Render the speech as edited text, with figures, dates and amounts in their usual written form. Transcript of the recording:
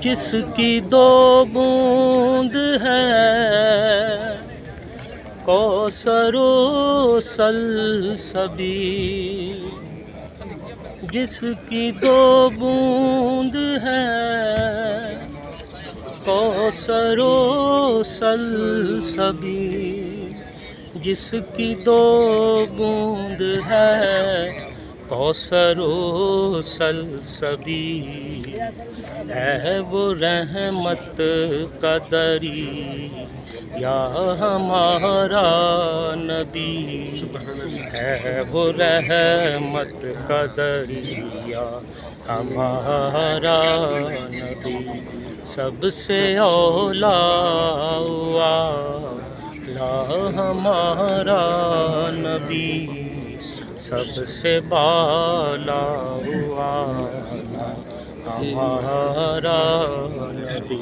جس کی دو بوند ہے کوثر و سلسبیل، جس کی دو بوند ہے کوثر و سلسبیل، جس کی دو بوند ہے کوثر و سلسبیل، ہے وہ رحمت کا دریا ہمارا نبی، ہے وہ رحمت کا دریا ہمارا نبی، سب سے اولا ہمارا نبی، سب سے بالا ہوا ہمارا نبی۔